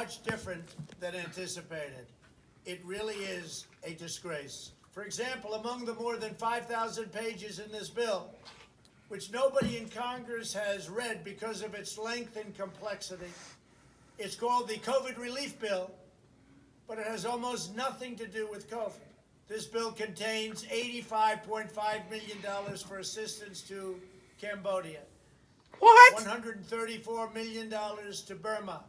much different than anticipated. It really is a disgrace. For example, among the more than 5,000 pages in this bill, which nobody in Congress has read because of its length and complexity, it's called the COVID Relief Bill, but it has almost nothing to do with COVID. This bill contains $85.5 million for assistance to Cambodia. What? $134 million to Burma.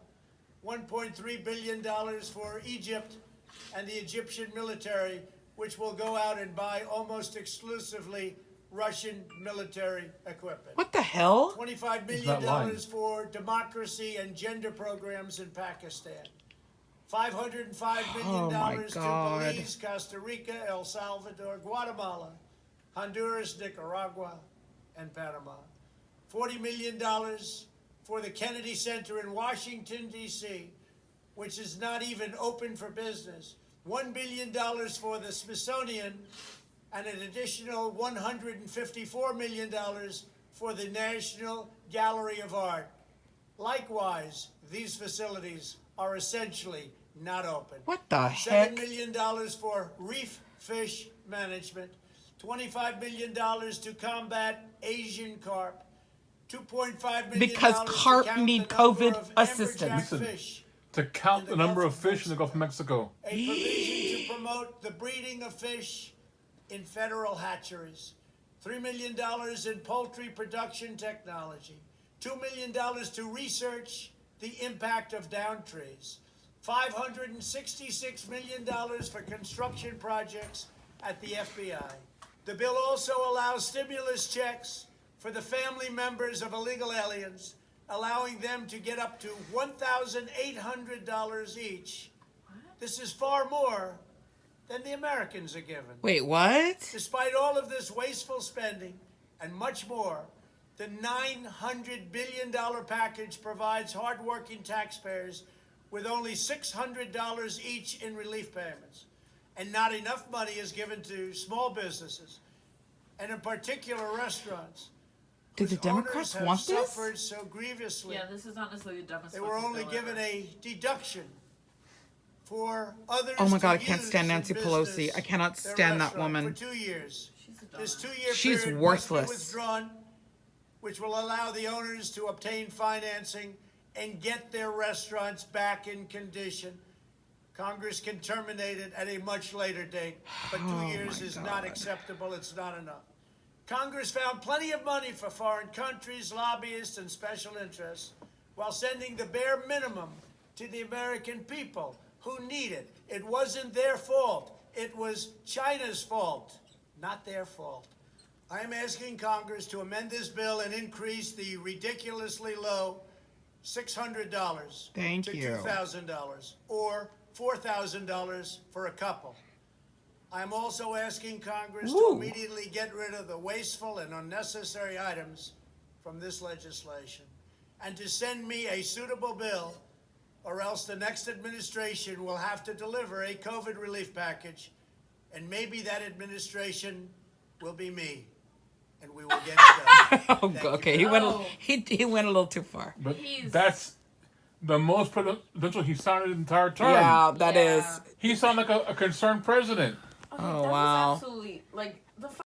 $1.3 billion for Egypt and the Egyptian military, which will go out and buy almost exclusively Russian military equipment. What the hell? $25 million for democracy and gender programs in Pakistan. $505 million to Belize, Costa Rica, El Salvador, Guatemala, Honduras, Nicaragua, and Panama. $40 million for the Kennedy Center in Washington, D.C., which is not even open for business. $1 billion for the Smithsonian, and an additional $154 million for the National Gallery of Art. Likewise, these facilities are essentially not open. What the heck? $7 million for reef fish management, $25 million to combat Asian carp, $2.5 million Because carp to count need the number COVID of assistance. amberjack fish To count the number of fish in the Gulf of Mexico. a provision to promote the breeding of fish in federal hatcheries, $3 million in poultry production technology, $2 million to research the impact of down trees, $566 million for construction projects at the FBI. The bill also allows stimulus checks for the family members of illegal aliens, allowing them to get up to $1,800 each. This is far more than the Americans are given. Wait, what? Despite all of this wasteful spending and much more, the $900 billion package provides hardworking taxpayers with only $600 each in relief payments. And not enough money is given to small businesses, and in particular restaurants. Did the whose Democrats owners want have this? suffered so grievously. Yeah, this is honestly the dumbest. They were fucking only bill given ever. a deduction for others. Oh my God, I to can't use stand in Nancy business Pelosi. I cannot their stand that restaurant woman. For 2 years. She's a This dumbass. 2-year She's period worthless. must be withdrawn, which will allow the owners to obtain financing and get their restaurants back in condition. Congress can terminate it at a much later date, but 2 years is not acceptable. It's not enough. Congress found plenty of money for foreign countries, lobbyists, and special interests, while sending the bare minimum to the American people who need it. It wasn't their fault. It was China's fault, not their fault. I am asking Congress to amend this bill and increase the ridiculously low $600 Thank to you. $2,000 or $4,000 for a couple. I'm also asking Congress to Ooh. immediately get rid of the wasteful and unnecessary items from this legislation and to send me a suitable bill, or else the next administration will have to deliver a COVID relief package, and maybe that administration will be me, and we will get it done. Oh, Thank you. okay, he went a little too far. But He's- that's the most presidential he sounded the entire term. Yeah, that is. Yeah. He sounded like a concerned president. Okay, Oh, that wow. was absolutely like the